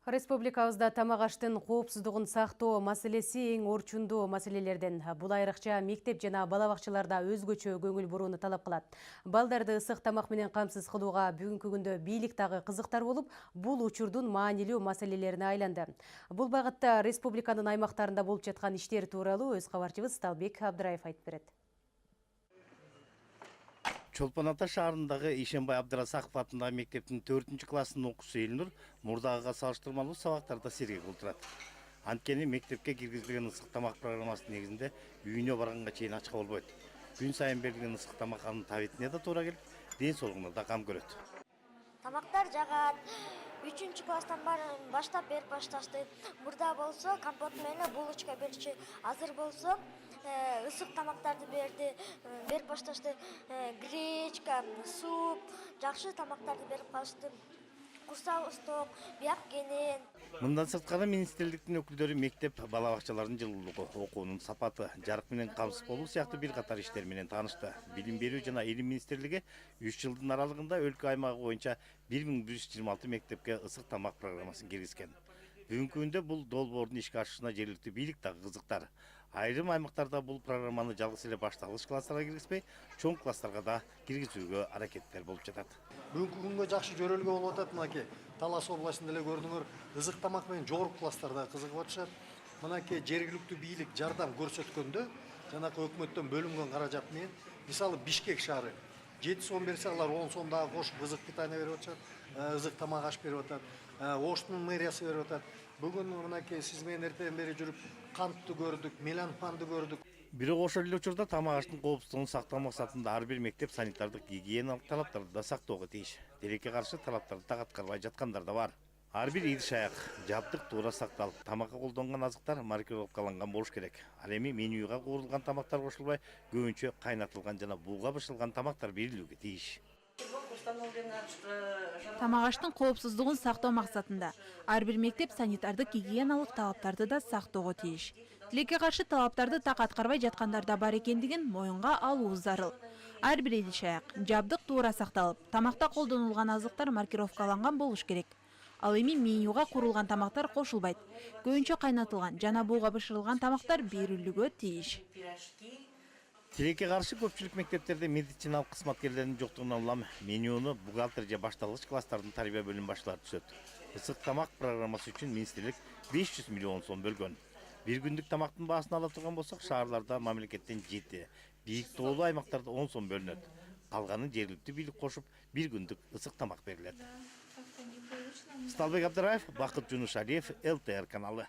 Республикабызда тамак аштын коопсуздугун сактоо маселеси эң орчундуу маселелерден. Бул айрыкча мектеп жана бала бакчаларда өзгөчө көңүл бурууну талап кылат. Балдарды ысык тамак менен камсыз кылууга бүгүнкү күндө бийлик дагы кызыктар болуп, бул учурдун маанилүү маселелерине айланды. Бул багытта республиканын аймактарында болуп жаткан иштер тууралуу өз кабарчыбыз Талбек Абдыраев айтып берет. Чолпон Ата шаарындагы Ишенбай Абдырасаков атындагы мектептин 4-классынын окуучусу Элнур мурдагыга салыштырмалуу сабактарда сергек отурат. Анткени мектепке киргизилген ысык тамак программасы негизинде үйүнө барганга чейин ачка болбойт. Күн сайын берилген ысык тамак анын табитине да туура келип, ден соолугуна да кам көрөт. Тамактар жагат. 3-класстан баштап берип башташты. Мурда болсо компот менен булочка берчү. Азыр болсо ысык тамактарды берип башташты. Гречка, суп, жакшы тамактарды берип калышты. Курсабыз бияк кенен. Мындан сырткары министрликтин өкүлдөрү мектеп бала бакчаларынын жылуулугу, окуунун сапаты, жарык менен камсыз болуу сыяктуу бир катар иштер менен таанышты. Билим берүү жана илим министрлиги 3 жылдын аралыгында өлкө аймагы боюнча 1126 мектепке ысык тамак программасын киргизген. Бүгүнкү күндө бул долбоордун ишке ашышына жергиликтүү бийлик дагы кызыктар. Айрым аймактарда бул программаны жалгыз эле башталгыч класстарга киргизбей, чоң класстарга да киргизүүгө аракеттер болуп жатат. Бүгүнкү күнгө жакшы жөрөлгө болуп атат. Мынакей Талас областында эле көрдүңөр, ысык тамак менен жогорку класстарда кызыгып атышат. Мынакей жергиликтүү бийлик жардам көрсөткөндө, жанакы өкмөттөн бөлүнгөн каражат менен, мисалы Бишкек шаары 7 сом берсе, алар 10 сом дагы кошуп ысык питание берип атышат, ысык тамак аш берип атат. Оштун мэриясы берип атат. Бүгүн мынакей сиз менен эртеден бери жүрүп кантты көрдүк, меланфанды көрдүк. Бирок ошол эле учурда тамак аштын коопсуздугун сактоо максатында ар бир мектеп санитардык гигиеналык талаптарды да сактоого тийиш. Тилекке каршы талаптарды так аткарбай жаткандар да бар. Ар бир идиш-аяк, жабдык туура сакталып, тамакка колдонгон азыктар маркировкаланган болуш керек. Ал эми менюга куурулган тамактар кошулбай, көбүнчө кайнатылган жана бууга бышылган тамактар берилүүгө тийиш. Тамак аштын коопсуздугун сактоо максатында ар бир мектеп санитардык гигиеналык талаптарды да сактоого тийиш. Тилекке каршы талаптарды так аткарбай жаткандар да бар экендигин моюнга алуу зарыл. Ар бир идиш-аяк, жабдык туура сакталып, тамакта колдонулган азыктар маркировкаланган болуш керек. Ал эми менюга курулган тамактар кошулбайт. Көбүнчө кайнатылган жана бууга бышырылган тамактар берилүүгө тийиш. Тилекке каршы көпчүлүк мектептерде медициналык кызматкерлердин жоктугунан улам менюну бухгалтер же башталгыч класстардын тарбия бөлүм башчылары түзөт. Ысык тамак программасы үчүн министрлик 500 миллион сом бөлгөн. Бир күндүк тамактын баасын ала турган болсок, шаарларда мамлекеттен 7, бийик тоолуу аймактарда 10 сом бөлүнөт. Калганын жергиликтүү бийлик кошуп, бир күндүк ысык тамак берилет. Талбек Абдыраев, Бакыт Жунушалиев, ЛТР каналы.